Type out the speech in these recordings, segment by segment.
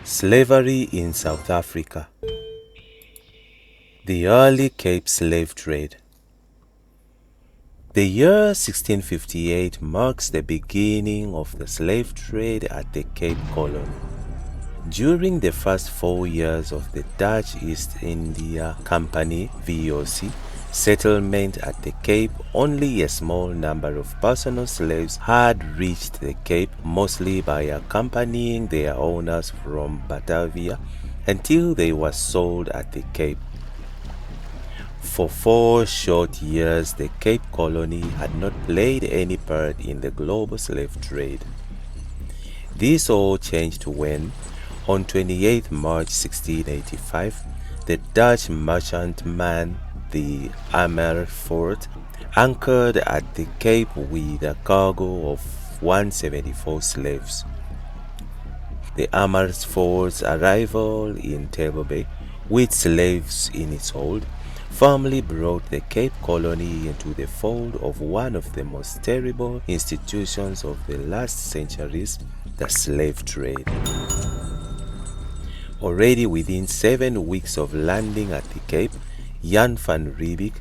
Slavery in South Africa. The early Cape slave trade. The year 1658 marks the beginning of the slave trade at the Cape Colony. During the first 4 years of the Dutch East India Company (VOC) settlement at the Cape, only a small number of personal slaves had reached the Cape, mostly by accompanying their owners from Batavia until they were sold at the Cape. For 4 short years, the Cape Colony had not played any part in the global slave trade. This all changed when, on 28 March 1685, the Dutch merchantman, the Amersfoort, anchored at the Cape with a cargo of 174 slaves. The Amersfoort's arrival in Table Bay, with slaves in its hold, firmly brought the Cape Colony into the fold of one of the most terrible institutions of the last centuries, the slave trade. Already within 7 weeks of landing at the Cape, Jan van Riebeeck,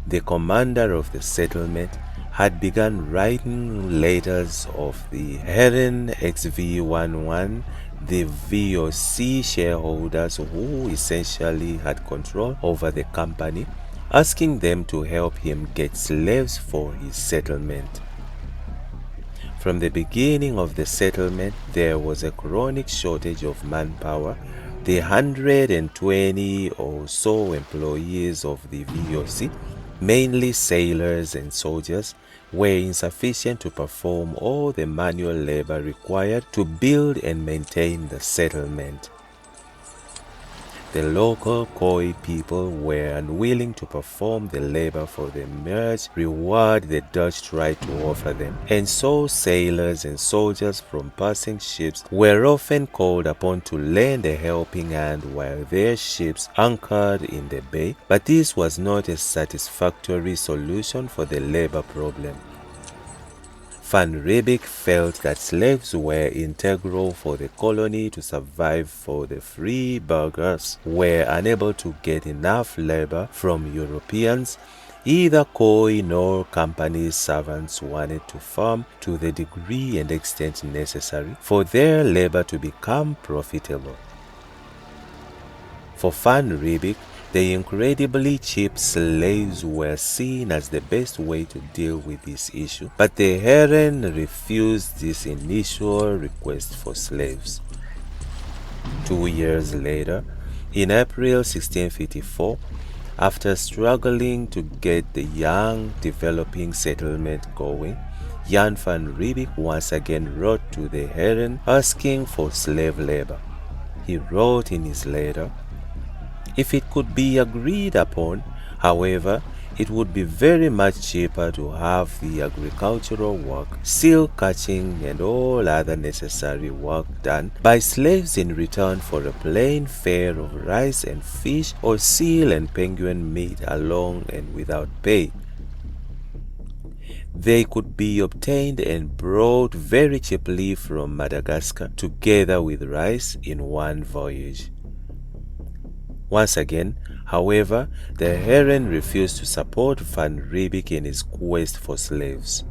the commander of the settlement, had begun writing letters of the Heren XV11, the VOC shareholders who essentially had control over the company, asking them to help him get slaves for his settlement. From the beginning of the settlement, there was a chronic shortage of manpower. The 120 or so employees of the VOC, mainly sailors and soldiers, were insufficient to perform all the manual labor required to build and maintain the settlement. The local Khoi people were unwilling to perform the labor for the merge reward the Dutch tried to offer them, and so sailors and soldiers from passing ships were often called upon to lend a helping hand while their ships anchored in the bay, but this was not a satisfactory solution for the labor problem. Van Riebeeck felt that slaves were integral for the colony to survive, for the free burghers were unable to get enough labor from Europeans. Either Khoi nor company servants wanted to farm to the degree and extent necessary for their labor to become profitable. For Van Riebeeck, the incredibly cheap slaves were seen as the best way to deal with this issue, but the Heren refused this initial request for slaves. 2 years later, in April 1654, after struggling to get the young developing settlement going, Jan van Riebeeck once again wrote to the Heren asking for slave labor. He wrote in his letter, "If it could be agreed upon, however, it would be very much cheaper to have the agricultural work, seal catching and all other necessary work done by slaves in return for a plain fare of rice and fish or seal and penguin meat along and without pay. They could be obtained and brought very cheaply from Madagascar together with rice in one voyage." Once again, however, the Heren refused to support Van Riebeeck in his quest for slaves.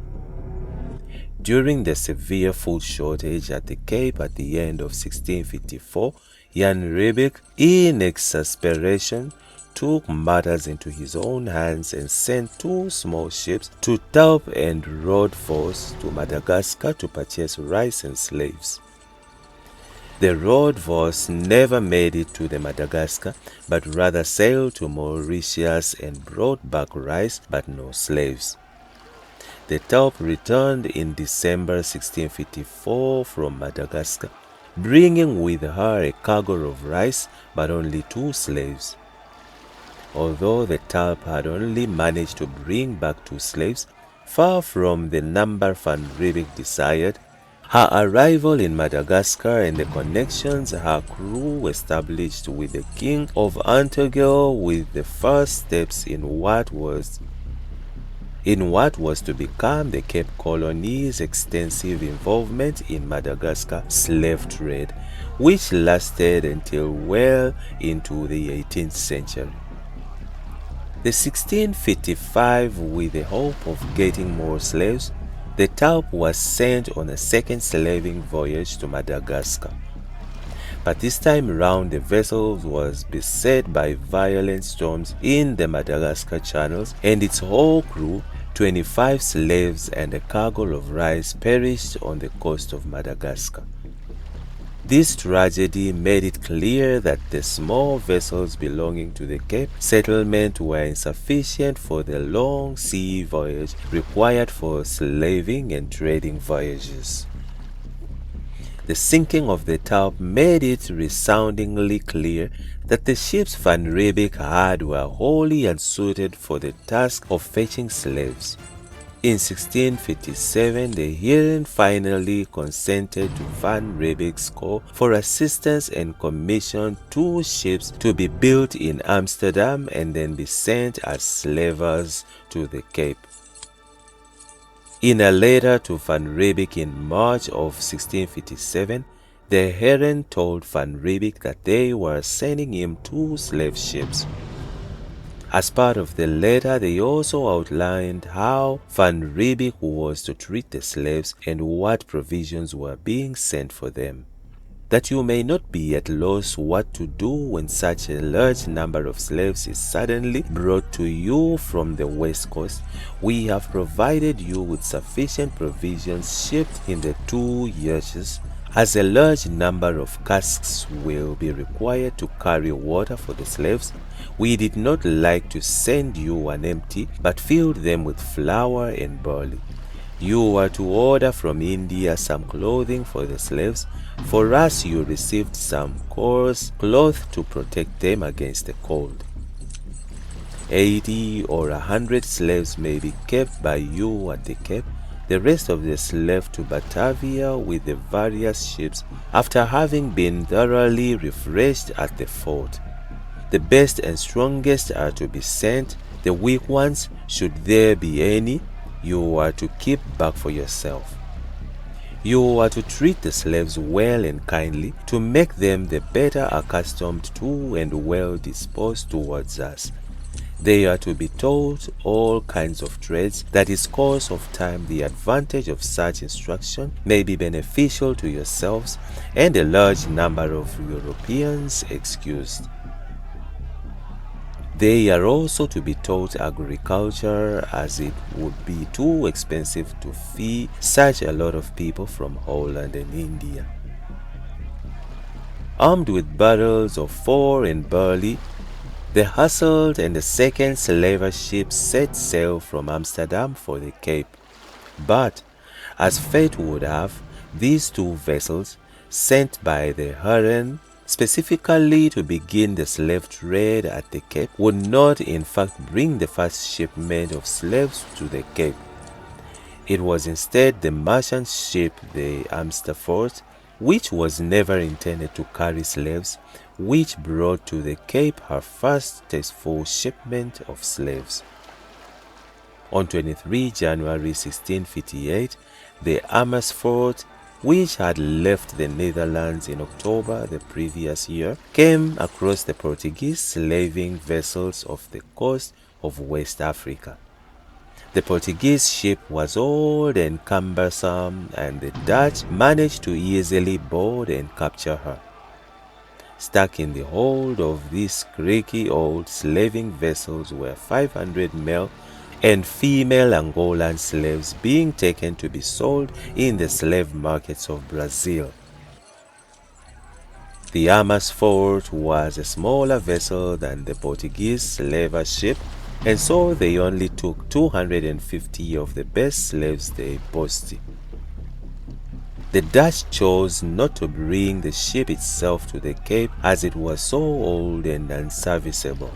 During the severe food shortage at the Cape at the end of 1654, Jan Riebeeck, in exasperation, took matters into his own hands and sent 2 small ships to Tulp and Roodvos to Madagascar to purchase rice and slaves. The Roodvos never made it to the Madagascar, but rather sailed to Mauritius and brought back rice but no slaves. The Tulp returned in December 1654 from Madagascar, bringing with her a cargo of rice but only 2 slaves. Although the Tulp had only managed to bring back 2 slaves, far from the number Van Riebeeck desired, her arrival in Madagascar and the connections her crew established with the King of Antigua were the first steps in what was in what was to become the Cape Colony's extensive involvement in Madagascar slave trade, which lasted until well into the 18th century. The 1655, with the hope of getting more slaves, the Taup was sent on a second slaving voyage to Madagascar. But this time round the vessel was beset by violent storms in the Madagascar channels, and its whole crew, 25 slaves and a cargo of rice, perished on the coast of Madagascar. This tragedy made it clear that the small vessels belonging to the Cape settlement were insufficient for the long sea voyage required for slaving and trading voyages. The sinking of the Taup made it resoundingly clear that the ships Van Riebeeck had were wholly unsuited for the task of fetching slaves. In 1657, the Heeren finally consented to Van Riebeeck's call for assistance and commissioned 2 ships to be built in Amsterdam and then be sent as slavers to the Cape. In a letter to Van Riebeeck in March of 1657, the Heeren told Van Riebeeck that they were sending him 2 slave ships. As part of the letter, they also outlined how Van Riebeeck was to treat the slaves and what provisions were being sent for them. That you may not be at loss what to do when such a large number of slaves is suddenly brought to you from the west coast, we have provided you with sufficient provisions shipped in the 2 yachts, as a large number of casks will be required to carry water for the slaves. We did not like to send you an empty, but filled them with flour and barley. You were to order from India some clothing for the slaves. For us you received some coarse cloth to protect them against the cold. 80 or 100 slaves may be kept by you at the Cape, the rest of the slaves to Batavia with the various ships, after having been thoroughly refreshed at the fort. The best and strongest are to be sent, the weak ones, should there be any, you are to keep back for yourself. You are to treat the slaves well and kindly, to make them the better accustomed to and well disposed towards us. They are to be taught all kinds of trades, that in course of time the advantage of such instruction may be beneficial to yourselves and a large number of Europeans excused. They are also to be taught agriculture, as it would be too expensive to feed such a lot of people from Holland and India. Armed with barrels of flour and barley, the Hasselt and the second slaver ship set sail from Amsterdam for the Cape. But, as fate would have, these 2 vessels, sent by the Heeren specifically to begin the slave trade at the Cape, would not in fact bring the first shipment of slaves to the Cape. It was instead the merchant ship, the Amsterdam, which was never intended to carry slaves, which brought to the Cape her first tasteful shipment of slaves. On 23 January 1658, the Amersfoort, which had left the Netherlands in October the previous year, came across the Portuguese slaving vessels off the coast of West Africa. The Portuguese ship was old and cumbersome, and the Dutch managed to easily board and capture her. Stuck in the hold of these creaky old slaving vessels were 500 male and female Angolan slaves being taken to be sold in the slave markets of Brazil. The Amersfoort was a smaller vessel than the Portuguese slaver ship, and so they only took 250 of the best slaves they boasted. The Dutch chose not to bring the ship itself to the Cape, as it was so old and unserviceable.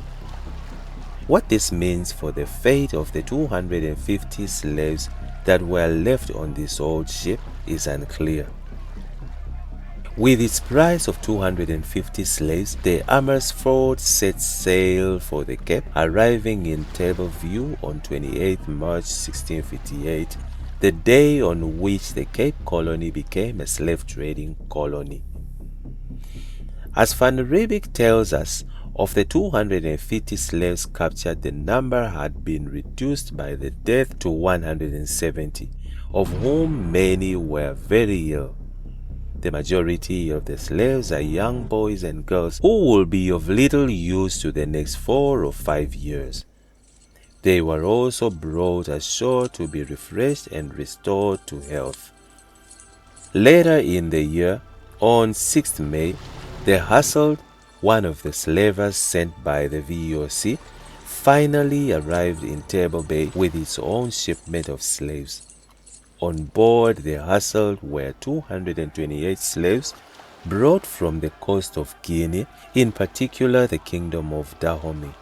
What this means for the fate of the 250 slaves that were left on this old ship is unclear. With its price of 250 slaves, the Amersfoort set sail for the Cape, arriving in Table View on 28 March 1658, the day on which the Cape Colony became a slave trading colony. As Van Riebeeck tells us, of the 250 slaves captured, the number had been reduced by the death to 170, of whom many were very ill. The majority of the slaves are young boys and girls who will be of little use to the next 4 or 5 years. They were also brought ashore to be refreshed and restored to health. Later in the year, on 6th May, the Hasselt, one of the slavers sent by the VOC, finally arrived in Table Bay with its own shipment of slaves. On board the Hasselt were 228 slaves brought from the coast of Guinea, in particular the kingdom of Dahomey.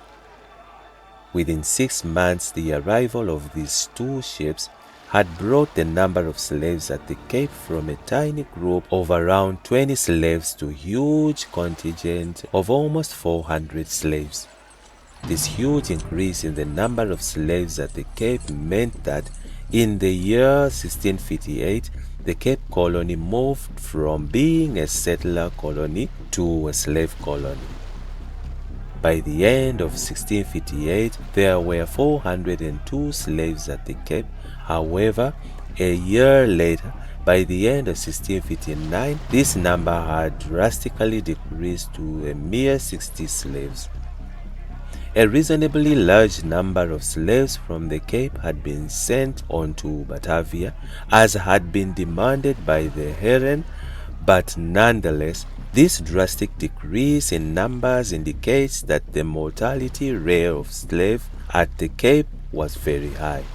Within 6 months, the arrival of these 2 ships had brought the number of slaves at the Cape from a tiny group of around 20 slaves to a huge contingent of almost 400 slaves. This huge increase in the number of slaves at the Cape meant that in the year 1658, the Cape Colony moved from being a settler colony to a slave colony. By the end of 1658, there were 402 slaves at the Cape. However, a year later, by the end of 1659, this number had drastically decreased to a mere 60 slaves. A reasonably large number of slaves from the Cape had been sent on to Batavia, as had been demanded by the Heeren, but nonetheless, this drastic decrease in numbers indicates that the mortality rate of slaves at the Cape was very high.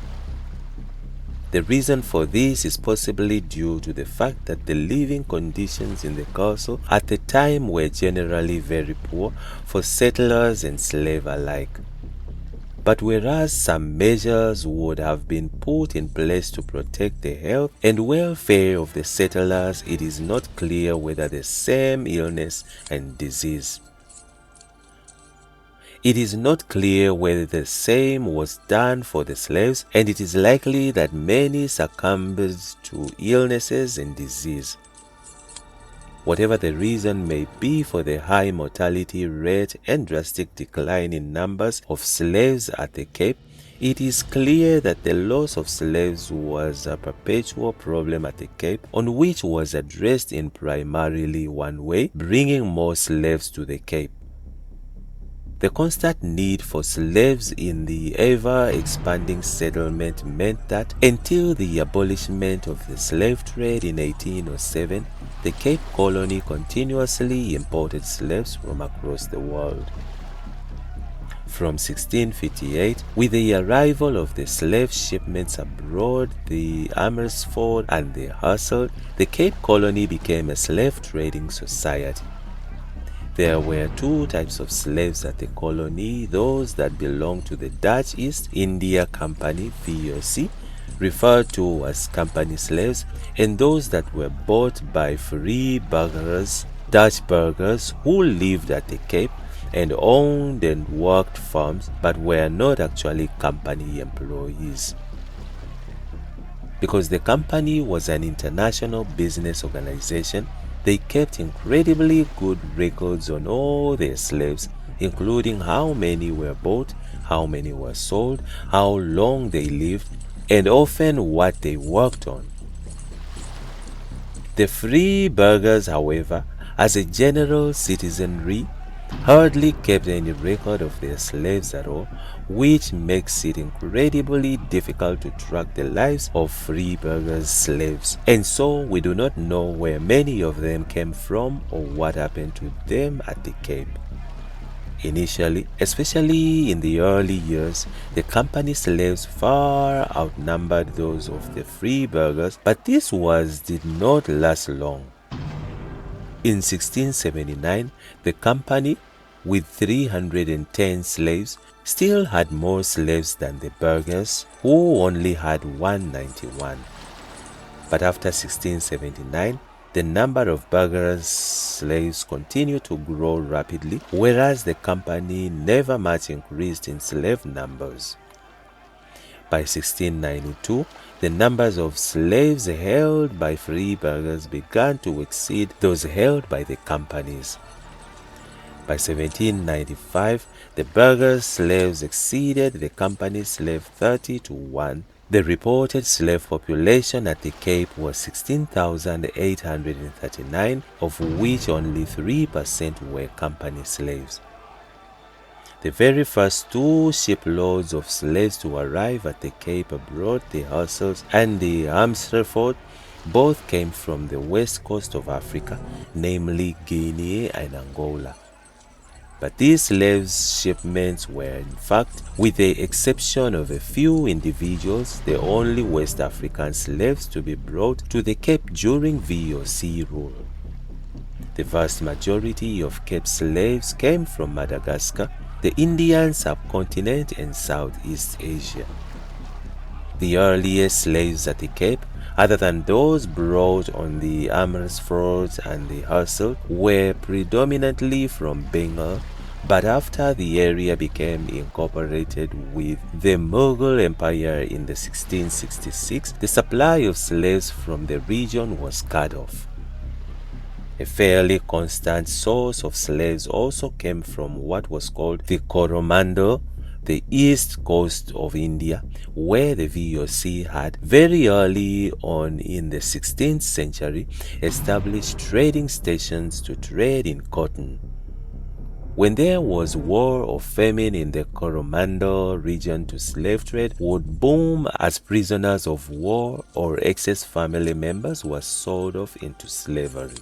The reason for this is possibly due to the fact that the living conditions in the castle at the time were generally very poor for settlers and slaves alike. But whereas some measures would have been put in place to protect the health and welfare of the settlers, it is not clear whether the same illness and disease It is not clear whether the same was done for the slaves, and it is likely that many succumbed to illnesses and disease. Whatever the reason may be for the high mortality rate and drastic decline in numbers of slaves at the Cape, it is clear that the loss of slaves was a perpetual problem at the Cape, on which was addressed in primarily one way: bringing more slaves to the Cape. The constant need for slaves in the ever-expanding settlement meant that until the abolishment of the slave trade in 1807, the Cape Colony continuously imported slaves from across the world. From 1658, with the arrival of the slave shipments abroad, the Amersfoort and the Hasselt, the Cape Colony became a slave trading society. There were two types of slaves at the colony: those that belonged to the Dutch East India Company (VOC), referred to as company slaves, and those that were bought by free burghers, Dutch burghers, who lived at the Cape and owned and worked farms but were not actually company employees. Because the company was an international business organization, they kept incredibly good records on all their slaves, including how many were bought, how many were sold, how long they lived, and often what they worked on. The free burghers, however, as a general citizenry, hardly kept any record of their slaves at all, which makes it incredibly difficult to track the lives of free burghers' slaves, and so we do not know where many of them came from or what happened to them at the Cape. Initially, especially in the early years, the company slaves far outnumbered those of the free burghers, but this did not last long. In 1679, the company, with 310 slaves, still had more slaves than the burghers, who only had 191. But after 1679, the number of burgers slaves continued to grow rapidly, whereas the company never much increased in slave numbers. By 1692, the numbers of slaves held by free burghers began to exceed those held by the companies. By 1795, the burghers' slaves exceeded the company's slaves 30 to 1. The reported slave population at the Cape was 16,839, of which only 3% were company slaves. The very first 2 shiploads of slaves to arrive at the Cape brought the Hustles and the Amsterdam. Both came from the west coast of Africa, namely Guinea and Angola. But these slaves' shipments were, in fact, with the exception of a few individuals, the only West African slaves to be brought to the Cape during VOC rule. The vast majority of Cape slaves came from Madagascar, the Indian subcontinent, and Southeast Asia. The earliest slaves at the Cape, other than those brought on the Amersfoort and the Hustle, were predominantly from Bengal, but after the area became incorporated with the Mughal Empire in the 1666, the supply of slaves from the region was cut off. A fairly constant source of slaves also came from what was called the Coromandel, the east coast of India, where the VOC had very early on in the 16th century established trading stations to trade in cotton. When there was war or famine in the Coromandel region, the slave trade would boom as prisoners of war or excess family members were sold off into slavery.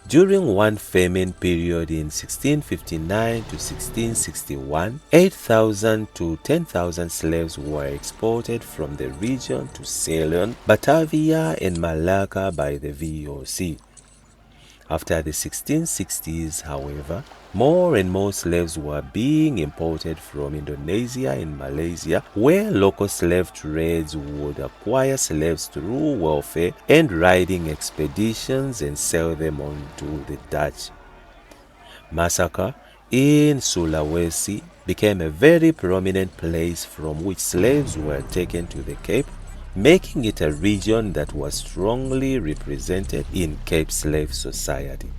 During one famine period in 1659 to 1661, 8,000 to 10,000 slaves were exported from the region to Ceylon, Batavia, and Malacca by the VOC. After the 1660s, however, more and more slaves were being imported from Indonesia and Malaysia, where local slave trades would acquire slaves through welfare and raiding expeditions and sell them on to the Dutch. Massacre in Sulawesi became a very prominent place from which slaves were taken to the Cape, making it a region that was strongly represented in Cape slave society.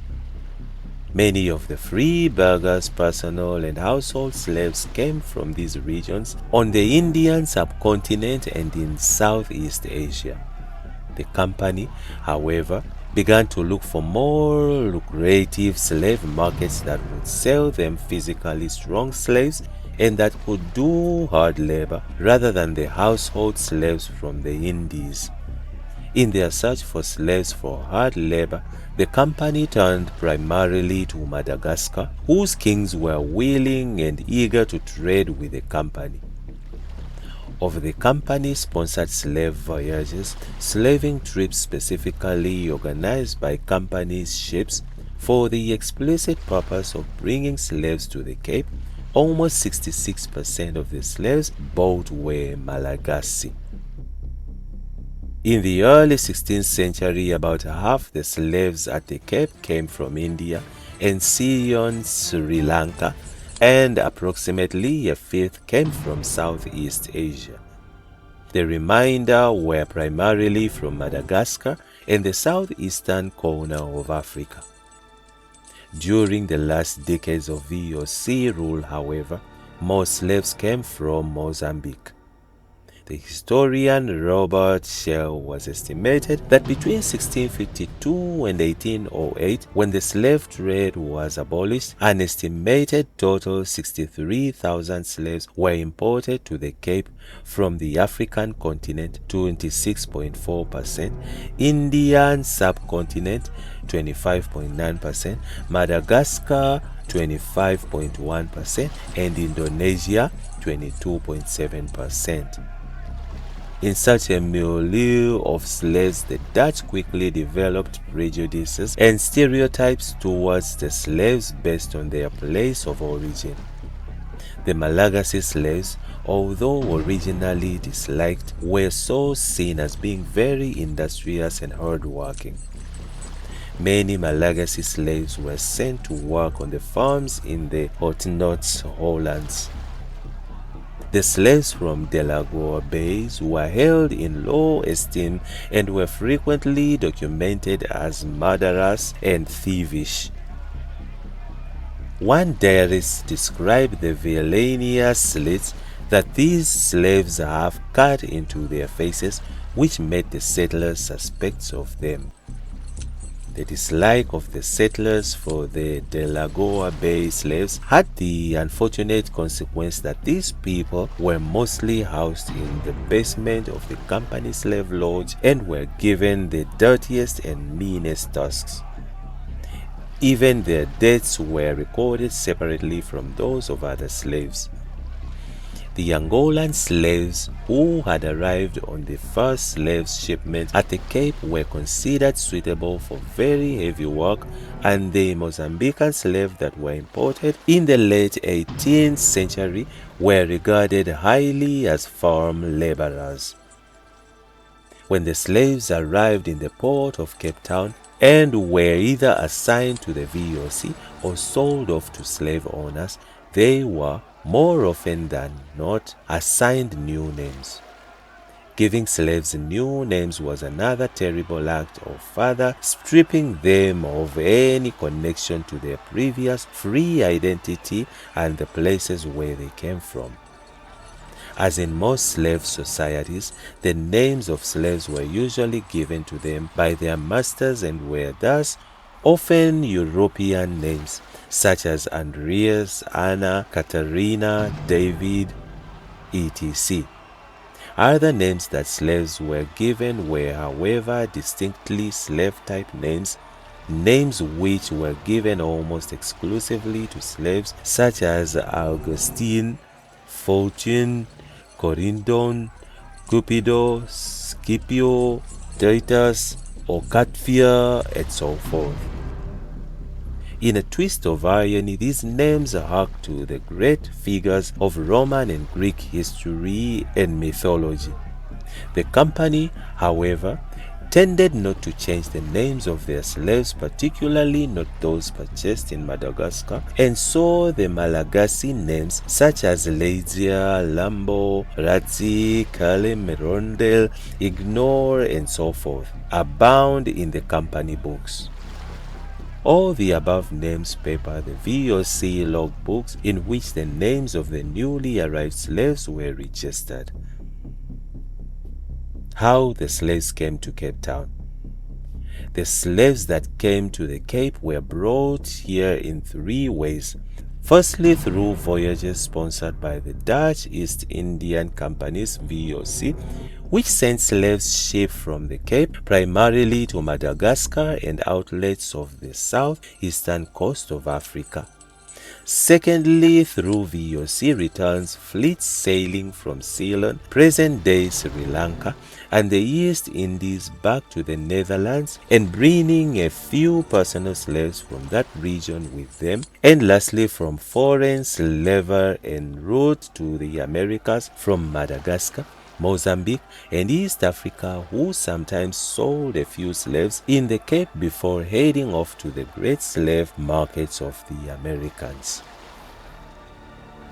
Many of the free burghers' personal and household slaves came from these regions on the Indian subcontinent and in Southeast Asia. The company, however, began to look for more lucrative slave markets that would sell them physically strong slaves and that could do hard labor rather than the household slaves from the Indies. In their search for slaves for hard labor, the company turned primarily to Madagascar, whose kings were willing and eager to trade with the company. Of the company-sponsored slave voyages, slaving trips specifically organized by company's ships for the explicit purpose of bringing slaves to the Cape, almost 66% of the slaves bought were Malagasy. In the early 16th century, about half the slaves at the Cape came from India and Ceylon, Sri Lanka, and approximately a fifth came from Southeast Asia. The remainder were primarily from Madagascar and the southeastern corner of Africa. During the last decades of VOC rule, however, more slaves came from Mozambique. The historian Robert Shell was estimated that between 1652 and 1808, when the slave trade was abolished, an estimated total 63,000 slaves were imported to the Cape from the African continent, 26.4%, Indian subcontinent, 25.9%, Madagascar, 25.1%, and Indonesia, 22.7%. In such a milieu of slaves, the Dutch quickly developed prejudices and stereotypes towards the slaves based on their place of origin. The Malagasy slaves, although originally disliked, were so seen as being very industrious and hardworking. Many Malagasy slaves were sent to work on the farms in the Hottentots Hollands. The slaves from Delagoa Bays were held in low esteem and were frequently documented as murderous and thievish. One diarist described the villainous slits that these slaves have cut into their faces, which made the settlers suspect of them. The dislike of the settlers for the Delagoa Bay slaves had the unfortunate consequence that these people were mostly housed in the basement of the company slave lodge and were given the dirtiest and meanest tasks. Even their deaths were recorded separately from those of other slaves. The Angolan slaves who had arrived on the first slave shipment at the Cape were considered suitable for very heavy work, and the Mozambican slaves that were imported in the late 18th century were regarded highly as farm laborers. When the slaves arrived in the port of Cape Town and were either assigned to the VOC or sold off to slave owners, they were more often than not assigned new names. Giving slaves new names was another terrible act of further stripping them of any connection to their previous free identity and the places where they came from. As in most slave societies, the names of slaves were usually given to them by their masters and were thus often European names, such as Andreas, Anna, Katerina, David, etc. Other names that slaves were given were, however, distinctly slave-type names, names which were given almost exclusively to slaves, such as Augustine, Fortune, Corindon, Cupido, Scipio, Titus, Okatvia, and so forth. In a twist of irony, these names hark to the great figures of Roman and Greek history and mythology. The company, however, tended not to change the names of their slaves, particularly not those purchased in Madagascar, and so the Malagasy names such as Ladia, Lambo, Radzi, Kalim, Rondel, Ignore, and so forth abound in the company books. All the above names paper the VOC logbooks in which the names of the newly arrived slaves were registered. How the slaves came to Cape Town. The slaves that came to the Cape were brought here in three ways. Firstly, through voyages sponsored by the Dutch East Indian Company's VOC, which sent slaves shipped from the Cape primarily to Madagascar and outlets of the southeastern coast of Africa. Secondly, through VOC returns fleets sailing from Ceylon, present-day Sri Lanka, and the East Indies back to the Netherlands and bringing a few personal slaves from that region with them. And lastly, from foreign slaver en route to the Americas from Madagascar, Mozambique, and East Africa, who sometimes sold a few slaves in the Cape before heading off to the great slave markets of the Americans.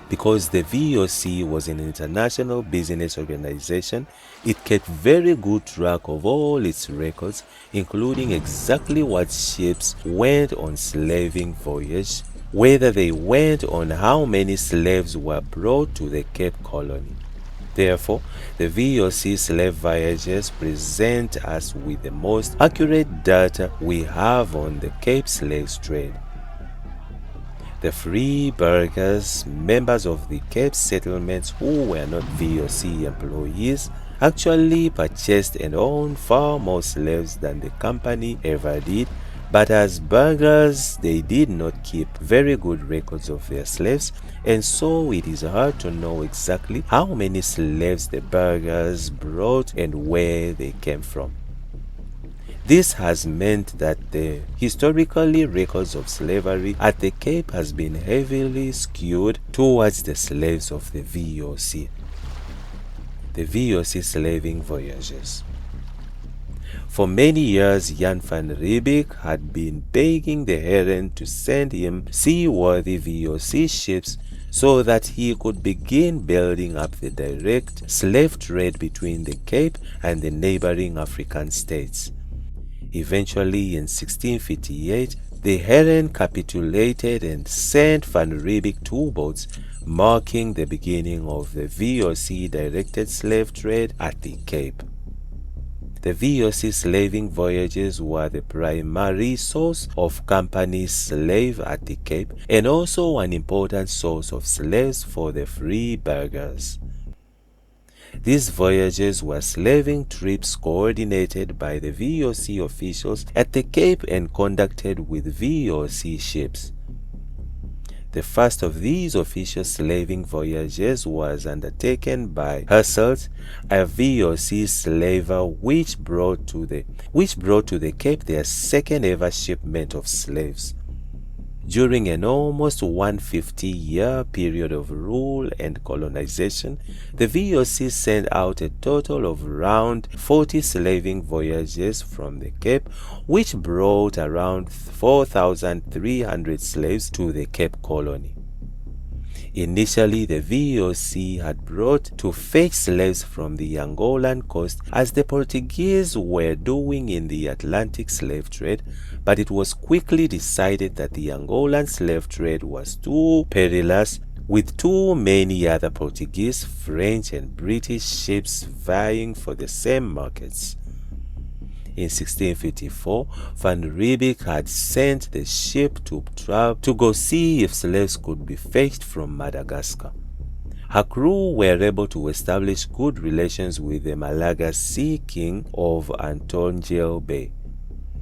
Because the VOC was an international business organization, it kept very good track of all its records, including exactly what ships went on slaving voyage, whether they went on, how many slaves were brought to the Cape Colony. Therefore, the VOC slave voyages present us with the most accurate data we have on the Cape slave trade. The free burghers, members of the Cape settlements who were not VOC employees, actually purchased and owned far more slaves than the company ever did, but as burghers they did not keep very good records of their slaves, and so it is hard to know exactly how many slaves the burghers brought and where they came from. This has meant that the historically records of slavery at the Cape has been heavily skewed towards the slaves of the VOC. The VOC slaving voyages. For many years, Jan van Riebeeck had been begging the Heeren to send him seaworthy VOC ships so that he could begin building up the direct slave trade between the Cape and the neighboring African states. Eventually, in 1658, the Heeren capitulated and sent Van Riebeeck 2 boats, marking the beginning of the VOC-directed slave trade at the Cape. The VOC slaving voyages were the primary source of company slave at the Cape and also an important source of slaves for the free burghers. These voyages were slaving trips coordinated by the VOC officials at the Cape and conducted with VOC ships. The first of these official slaving voyages was undertaken by Hasselt, a VOC slaver which brought to the Cape their second ever shipment of slaves. During an almost 150-year period of rule and colonization, the VOC sent out a total of around 40 slaving voyages from the Cape, which brought around 4,300 slaves to the Cape Colony. Initially, the VOC had brought to fetch slaves from the Angolan coast as the Portuguese were doing in the Atlantic slave trade, but it was quickly decided that the Angolan slave trade was too perilous, with too many other Portuguese, French, and British ships vying for the same markets. In 1654, Van Riebeeck had sent the ship to go see if slaves could be fetched from Madagascar. Her crew were able to establish good relations with the Malagasy king of Antongil Bay.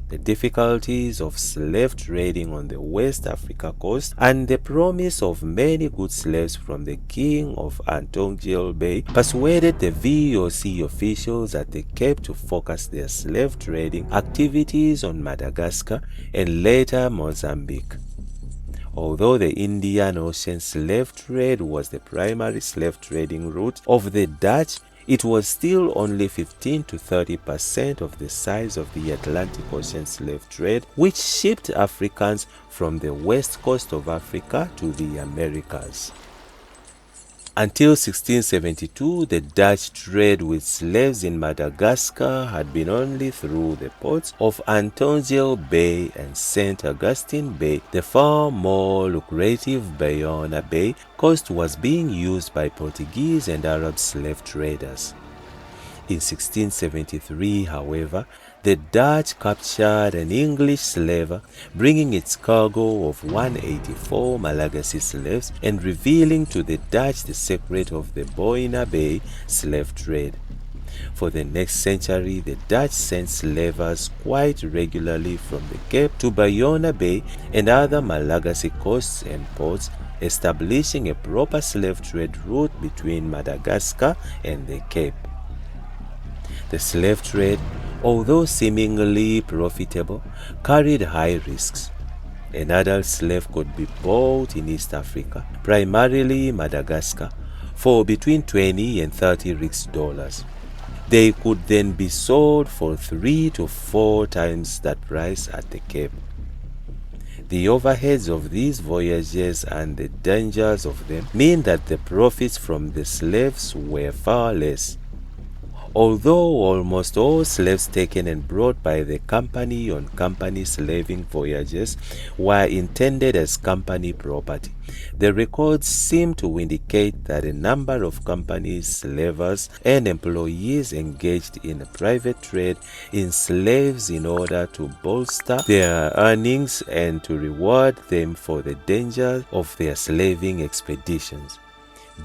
The difficulties of slave trading on the West Africa coast and the promise of many good slaves from the king of Antongil Bay persuaded the VOC officials at the Cape to focus their slave trading activities on Madagascar and later Mozambique. Although the Indian Ocean slave trade was the primary slave trading route of the Dutch, it was still only 15 to 30% of the size of the Atlantic Ocean slave trade, which shipped Africans from the west coast of Africa to the Americas. Until 1672, the Dutch trade with slaves in Madagascar had been only through the ports of Antongil Bay and St. Augustine Bay. The far more lucrative Bayona Bay coast was being used by Portuguese and Arab slave traders. In 1673, however, the Dutch captured an English slaver, bringing its cargo of 184 Malagasy slaves and revealing to the Dutch the secret of the Boina Bay slave trade. For the next century, the Dutch sent slavers quite regularly from the Cape to Bayona Bay and other Malagasy coasts and ports, establishing a proper slave trade route between Madagascar and the Cape. The slave trade, although seemingly profitable, carried high risks. An adult slave could be bought in East Africa, primarily Madagascar, for between 20 and 30 rix dollars. They could then be sold for 3 to 4 times that price at the Cape. The overheads of these voyages and the dangers of them mean that the profits from the slaves were far less. Although almost all slaves taken and brought by the company on company slaving voyages were intended as company property, the records seem to indicate that a number of company slavers and employees engaged in a private trade in slaves in order to bolster their earnings and to reward them for the danger of their slaving expeditions.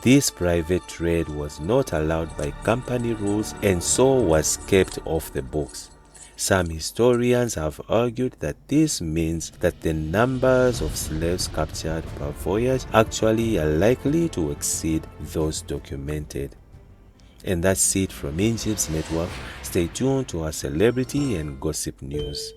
This private trade was not allowed by company rules and so was kept off the books. Some historians have argued that this means that the numbers of slaves captured per voyage actually are likely to exceed those documented. And that's it from Injibs Network. Stay tuned to our celebrity and gossip news.